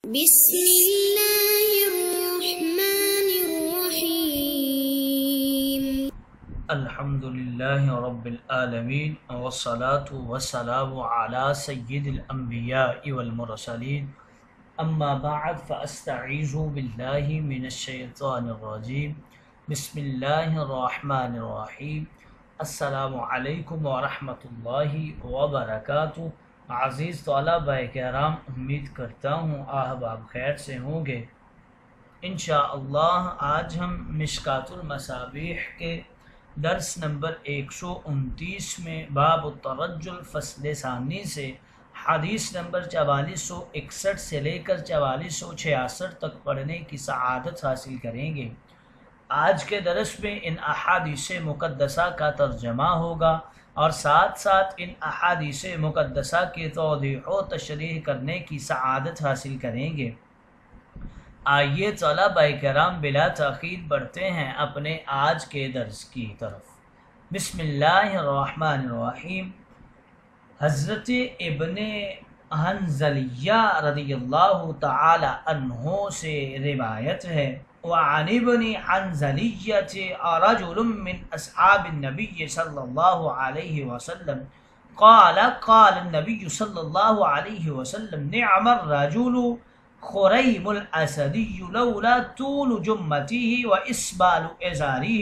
بسم الله الرحمن الرحيم. الحمد لله رب العالمين والصلاة والسلام على سيد الأنبياء والمرسلين أما بعد فأستعيذ بالله من الشيطان الرجيم بسم الله الرحمن الرحيم. السلام علیکم ورحمۃ اللہ وبرکاتہ. عزیز طلبہ کرام، امید کرتا ہوں احباب خیر سے ہوں گے. انشاءاللہ آج ہم مشکات المصابیح کے درس نمبر 129 میں باب الترجل فصل ثانی سے حدیث نمبر 4461 سے لے کر 4466 تک پڑھنے کی سعادت حاصل کریں گے. آج کے درس میں ان احادیث مقدسہ کا ترجمہ ہوگا اور ساتھ ساتھ ان احادیث مقدسہ کی توضیح و تشریح کرنے کی سعادت حاصل کریں گے. آئیے طلبہ کرام بلا تاخیر بڑھتے ہیں اپنے آج کے درس کی طرف. بسم اللہ الرحمن الرحیم. حضرت ابن حنظلیہ رضی اللہ تعالی عنہ سے روایت ہے، وعن ابن حنظلیہ رجل من اصحاب النبی صلی اللہ علیہ وسلم قال النبی صلی اللہ علیہ وسلم نعم الرجل خریم الاسدی لولا طول جمته واسبال ازاره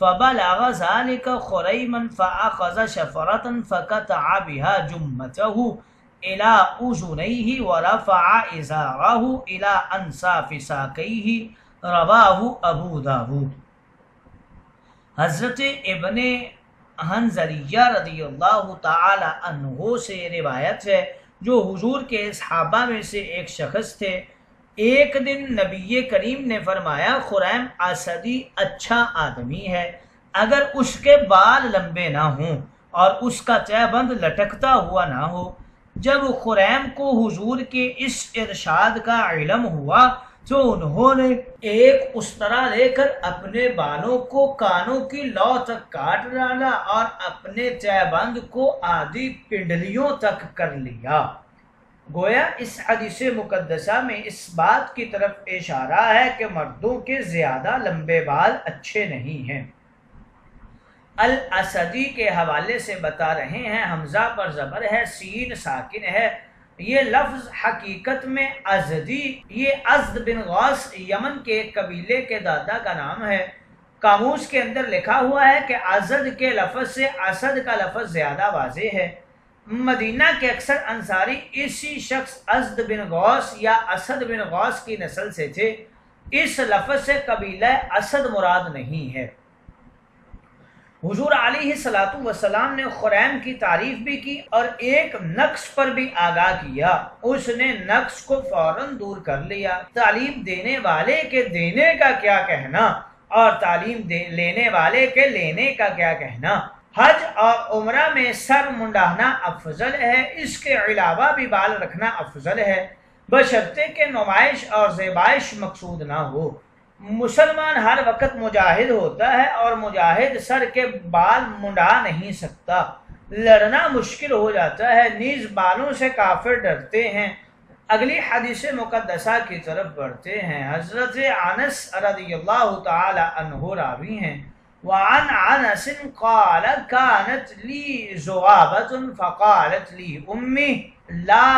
فبلغ ذلك خریما فاخذ شفرة فقطع بها جمته الى اذنيه ورفع ازاره الى انصاف ساقيه. رواہ ابو داود. حضرت ابن حنظلیہ رضی اللہ تعالی عنہ سے روایت ہے، جو حضور کے صحابہ میں سے ایک شخص تھے. ایک دن نبی کریم نے فرمایا، خریم اسدی اچھا آدمی ہے اگر اس کے بال لمبے نہ ہوں اور اس کا تہبند لٹکتا ہوا نہ ہو. جب خریم کو حضور کے اس ارشاد کا علم ہوا تو انہوں نے ایک استرا لے کر اپنے بالوں کو کانوں کی لو تک کاٹ ڈالا اور اپنے تہبند کو آدھی پنڈلیوں تک کر لیا. گویا اس حدیث مقدسہ میں اس بات کی طرف اشارہ ہے کہ مردوں کے زیادہ لمبے بال اچھے نہیں ہیں. الاسدی کے حوالے سے بتا رہے ہیں، حمزہ پر زبر ہے، سین ساکن ہے. یہ لفظ حقیقت میں ازدی، یہ ازد بن غوث یمن کے ایک قبیلے کے دادا کا نام ہے. قاموس کے اندر لکھا ہوا ہے کہ ازد کے لفظ سے اسد کا لفظ زیادہ واضح ہے. مدینہ کے اکثر انصاری اسی شخص ازد بن غوث یا اسد بن غوث کی نسل سے تھے. اس لفظ سے قبیلہ اسد مراد نہیں ہے. حضور علیہ الصلوۃ والسلام نے خریم کی تعریف بھی کی اور ایک نقص پر بھی آگاہ کیا. اس نے نقص کو فوراً دور کر لیا. تعلیم دینے والے کے دینے کا کیا کہنا اور تعلیم لینے والے کے لینے کا کیا کہنا. حج اور عمرہ میں سر منڈانا افضل ہے، اس کے علاوہ بھی بال رکھنا افضل ہے، بشرطے کہ نمائش اور زیبائش مقصود نہ ہو. مسلمان ہر وقت مجاہد ہوتا ہے اور مجاہد سر کے بال منڈا نہیں سکتا، لڑنا مشکل ہو جاتا ہے، نیز بالوں سے کافر ڈرتے ہیں. اگلی حدیث مقدسہ کی طرف بڑھتے ہیں. حضرت انس رضی اللہ تعالی عنہ راوی ہیں. وعن انس قال كانت لي ذؤابة فقالت لي امي لا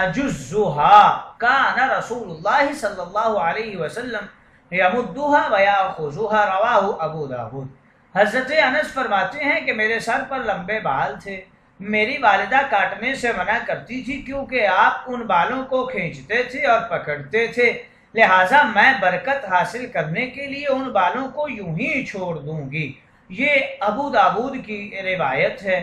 اجزها كان رسول الله صلى الله عليه وسلم یمدها ویاخذها. رواہ ابو داود. حضرت انس فرماتے ہیں کہ میرے سر پر لمبے بال تھے، میری والدہ کاٹنے سے منع کرتی تھی کیونکہ آپ ان بالوں کو کھینچتے تھے اور پکڑتے تھے، لہٰذا میں برکت حاصل کرنے کے لیے ان بالوں کو یوں ہی چھوڑ دوں گی. یہ ابو داود کی روایت ہے.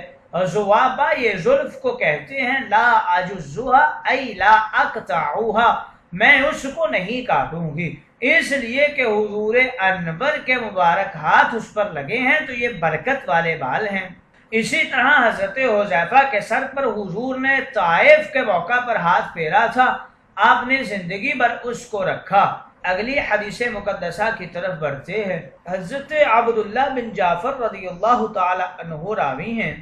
ذوابہ یہ زلف کو کہتے ہیں. لا اجزها ای لا اقطعها، میں اس کو نہیں کاٹوں گی، اس لیے کہ حضور انور کے مبارک ہاتھ اس پر لگے ہیں تو یہ برکت والے بال ہیں. اسی طرح حضرت حذیفہ کے سر پر حضور نے طائف کے موقع پر ہاتھ پھیرا تھا، آپ نے زندگی بھر اس کو رکھا. اگلی حدیث مقدسہ کی طرف بڑھتے ہیں. حضرت عبداللہ بن جعفر رضی اللہ تعالی عنہ راوی ہیں.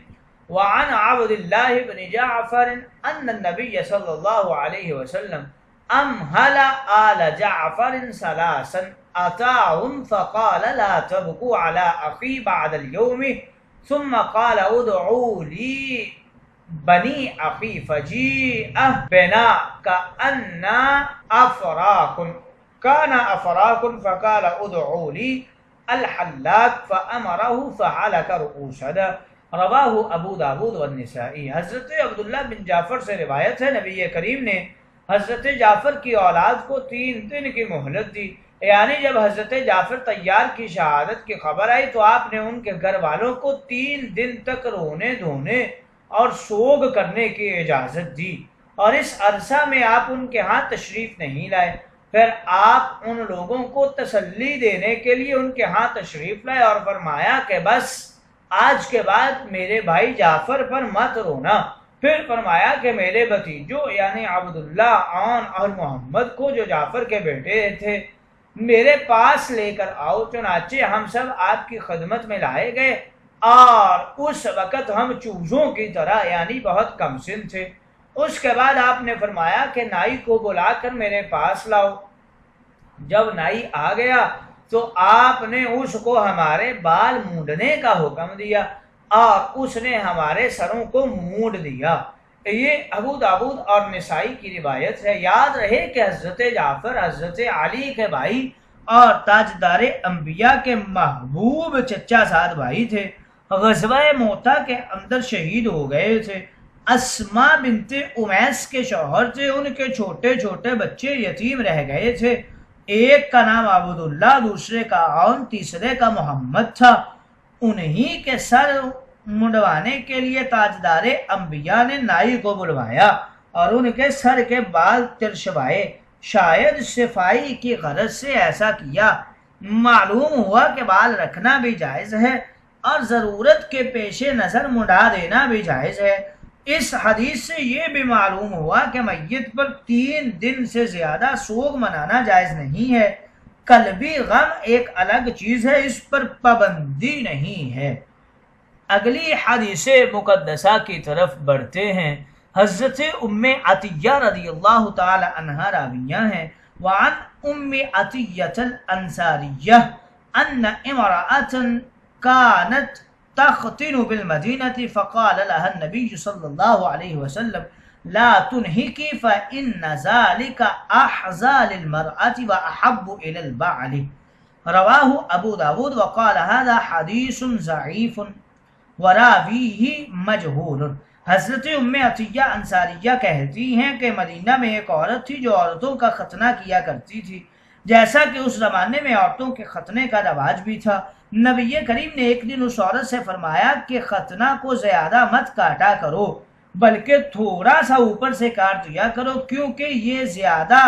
وعن عبد الله بن جعفر أن النبي صلى الله عليه وسلم امهل آل جعفر ثلاثا اتاهم فقال لا تبكوا على اخي بعد اليوم ثم قال ادعوا لي بنی اخی فجیء بنا کأننا افراک فقال ادعوا لی الحلاق فامرہ فحلق رؤوسنا، رواہ ابو داود والنسائی۔ حضرت عبداللہ بن جعفر سے روایت ہے، نبی کریم نے حضرت جعفر کی اولاد کو 3 دن کی مہلت دی، یعنی جب حضرت جعفر طیار کی شہادت کی خبر آئی تو آپ نے ان کے گھر والوں کو 3 دن تک رونے دھونے اور سوگ کرنے کی اجازت دی، اور اس عرصہ میں آپ ان کے ہاں تشریف نہیں لائے۔ پھر آپ ان لوگوں کو تسلی دینے کے لیے ان کے ہاں تشریف لائے اور فرمایا کہ بس آج کے بعد میرے بھائی جعفر پر مت رونا۔ پھر فرمایا کہ میرے بھتیجوں یعنی عبداللہ اور محمد کو جو جعفر کے بیٹے تھے میرے پاس لے کر آؤ۔ چنانچہ ہم سب آپ کی خدمت میں لائے گئے، اور اس وقت ہم چوزوں کی طرح یعنی بہت کم سن تھے۔ اس کے بعد آپ نے فرمایا کہ نائی کو بلا کر میرے پاس لاؤ۔ جب نائی آ گیا تو آپ نے اس کو ہمارے بال مونڈنے کا حکم دیا اور اس نے ہمارے سروں کو مونڈ دیا۔ یہ ابو داود اور نسائی کی روایت ہے۔ یاد رہے کہ حضرت جعفر حضرت علی کے بھائی اور تاجدار انبیاء کے محبوب چچا زاد بھائی تھے۔ غزوہ موتا کے اندر شہید ہو گئے تھے۔ اسماء بنت امیس کے شوہر تھے، ان کے چھوٹے چھوٹے بچے یتیم رہ گئے تھے۔ ایک کا نام عبداللہ، دوسرے کا عون، تیسرے کا محمد تھا۔ انہی کے سر منڈوانے کے لیے تاجدار انبیاء نے نائی کو بلوایا اور ان کے سر کے بال ترشوائے۔ شاید صفائی کی غرض سے ایسا کیا۔ معلوم ہوا کہ بال رکھنا بھی جائز ہے اور ضرورت کے پیش نظر منڈا دینا بھی جائز ہے۔ اس حدیث سے یہ بھی معلوم ہوا کہ میت پر 3 دن سے زیادہ سوگ منانا جائز نہیں ہے۔ قلبی غم ایک الگ چیز ہے، اس پر پابندی نہیں ہے۔ اگلی حدیث مقدسہ کی طرف بڑھتے ہیں۔ حضرت ام عطیہ رضی اللہ تعالی عنہا راویہ ہیں۔ وعن ام عطیہ الانصاریہ ان امرأة كانت تختن بالمدینة فقال لها النبي صلی اللہ علیہ وسلم لا تنهكي فإن ذلك أحزى للمرأة وأحب إلى البعل، رواہ ابو داود وقال هذا حدیث ضعیف وراویہ مجہول۔ حضرت ام عطیہ انصاریہ کہتی ہیں کہ مدینہ میں ایک عورت تھی جو عورتوں کا ختنہ کیا کرتی تھی، جیسا کہ اس زمانے میں عورتوں کے ختنے کا رواج بھی تھا۔ نبی کریم نے ایک دن اس عورت سے فرمایا کہ ختنہ کو زیادہ مت کاٹا کرو، بلکہ تھوڑا سا اوپر سے کاٹ دیا کرو، کیونکہ یہ زیادہ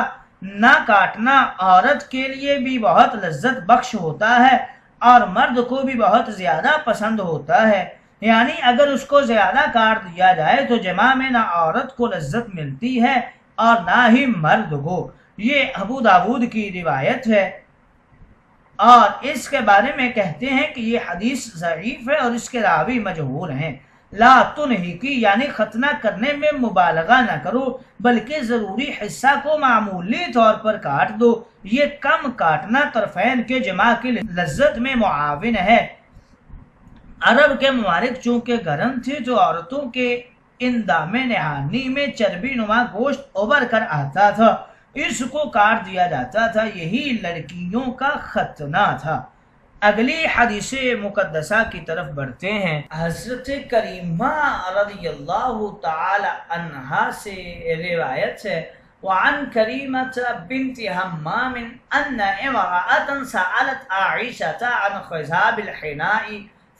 نہ کاٹنا عورت کے لیے بھی بہت لذت بخش ہوتا ہے اور مرد کو بھی بہت زیادہ پسند ہوتا ہے۔ یعنی اگر اس کو زیادہ کاٹ دیا جائے تو جماع میں نہ عورت کو لذت ملتی ہے اور نہ ہی مرد کو۔ یہ ابو داود کی روایت ہے اور اس کے بارے میں کہتے ہیں کہ یہ حدیث ضعیف ہے اور اس کے راوی مجہول ہیں۔ لا تنہکی یعنی ختنہ کرنے میں مبالغہ نہ کرو، بلکہ ضروری حصہ کو معمولی طور پر کاٹ دو۔ یہ کم کاٹنا طرفین کے جماع کی لذت میں معاون ہے۔ عرب کے ممالک چونکہ گرم تھے تو عورتوں کے اندام نہانی میں چربی نما گوشت ابھر کر آتا تھا، اس کو کاٹ دیا جاتا تھا، یہی لڑکیوں کا ختنہ تھا۔ اگلی حدیث مقدسہ کی طرف بڑھتے ہیں۔ حضرت کریمہ رضی اللہ تعالی عنہا سے روایت ہے، وعن کریمة بنت حمام ان امرأة سألت عائشة عن خضاب الحناء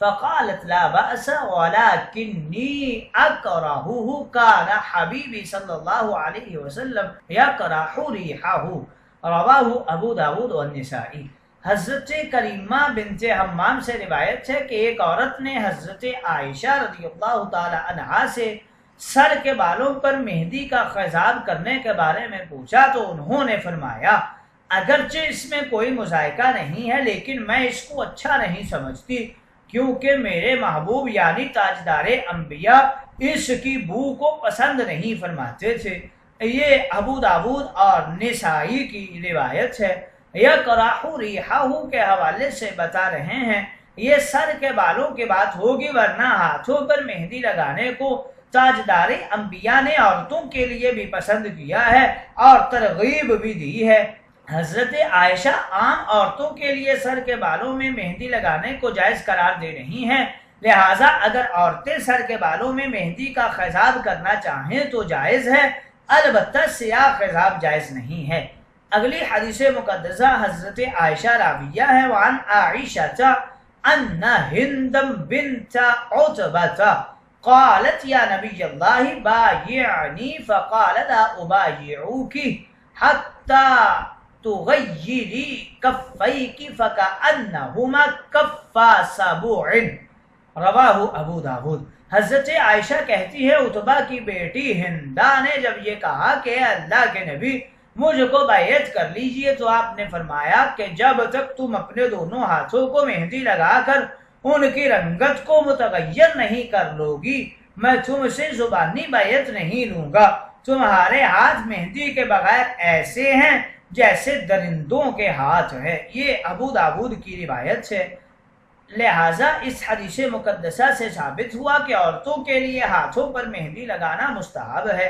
فقالت لا بأس ولكني أكرهه كان حبيبي صلى الله عليه وسلم يكره ريحه، رواه ابو داود والنسائی۔ حضرت کریمہ بنت حمام سے روایت ہے کہ ایک عورت نے حضرت عائشہ رضی اللہ تعالی عنہا سے سر کے بالوں پر مہندی کا خضاب کرنے کے بارے میں پوچھا تو انہوں نے فرمایا اگرچہ اس میں کوئی مذائقہ نہیں ہے لیکن میں اس کو اچھا نہیں سمجھتی، کیونکہ میرے محبوب یعنی تاجدار انبیاء اس کی بو کو پسند نہیں فرماتے تھے۔ یہ ابو داود اور نسائی کی روایت ہے۔ یکرہ ریحہ کے حوالے سے بتا رہے ہیں یہ سر کے بالوں کی بات ہوگی، ورنہ ہاتھوں پر مہندی لگانے کو تاجدار انبیاء نے عورتوں کے لیے بھی پسند کیا ہے اور ترغیب بھی دی ہے۔ حضرت عائشہ عام عورتوں کے لیے سر کے بالوں میں مہندی لگانے کو جائز قرار دے رہی ہیں، لہٰذا اگر عورتیں سر کے بالوں میں مہندی کا خضاب کرنا چاہیں تو جائز ہے، البتہ سیاہ خضاب جائز نہیں ہے۔ اگلی حدیث مقدسہ حضرت عائشہ راویہ ہے، وعن عائشہ ان ہند بنت عتبہ قالت یا نبی اللہ بایعنی فقال لا ابایعوک حتی تغیری کفیک فکأنہما کفا سبع، رواہ ابو داود۔ حضرت عائشہ کہتی ہے عتبہ کی بیٹی ہندا نے جب یہ کہا کہ اللہ کے نبی مجھ کو بیعت کر لیجئے تو آپ نے فرمایا کہ جب تک تم اپنے دونوں ہاتھوں کو مہندی لگا کر ان کی رنگت کو متغیر نہیں کر لو گی میں تم سے زبانی بیعت نہیں لوں گا۔ تمہارے ہاتھ مہندی کے بغیر ایسے ہیں جیسے درندوں کے ہاتھ ہے۔ یہ ابو داود کی روایت ہے۔ لہٰذا اس حدیث مقدسہ سے ثابت ہوا کہ عورتوں کے لیے ہاتھوں پر مہندی لگانا مستحب ہے۔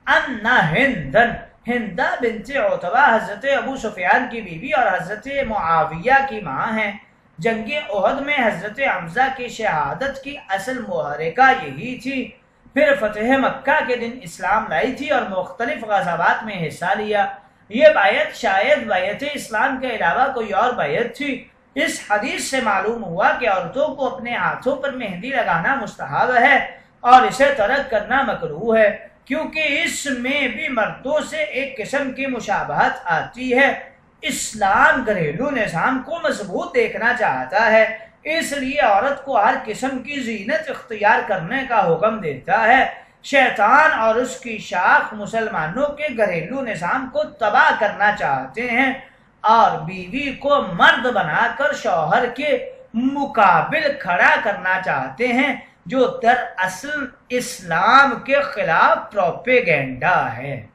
ان ہندن، ہندہ بنت عتبہ حضرت ابو سفیان کی بیوی اور حضرت معاویہ کی ماں ہیں۔ جنگ احد میں حضرت حمزہ کی شہادت کی اصل محرکہ یہی تھی، پھر فتح مکہ کے دن اسلام لائی تھی اور مختلف غزوات میں حصہ لیا۔ یہ بیعت شاید بیعت اسلام کے علاوہ کوئی اور بیعت تھی۔ اس حدیث سے معلوم ہوا کہ عورتوں کو اپنے ہاتھوں پر مہندی لگانا مستحب ہے اور اسے ترک کرنا مکروہ ہے، کیونکہ اس میں بھی مردوں سے ایک قسم کی مشابہت آتی ہے۔ اسلام گھریلو نظام کو مضبوط دیکھنا چاہتا ہے، اس لیے عورت کو ہر قسم کی زینت اختیار کرنے کا حکم دیتا ہے۔ شیطان اور اس کی شاخ مسلمانوں کے گھریلو نظام کو تباہ کرنا چاہتے ہیں اور بیوی کو مرد بنا کر شوہر کے مقابل کھڑا کرنا چاہتے ہیں، جو دراصل اسلام کے خلاف پروپیگنڈا ہے۔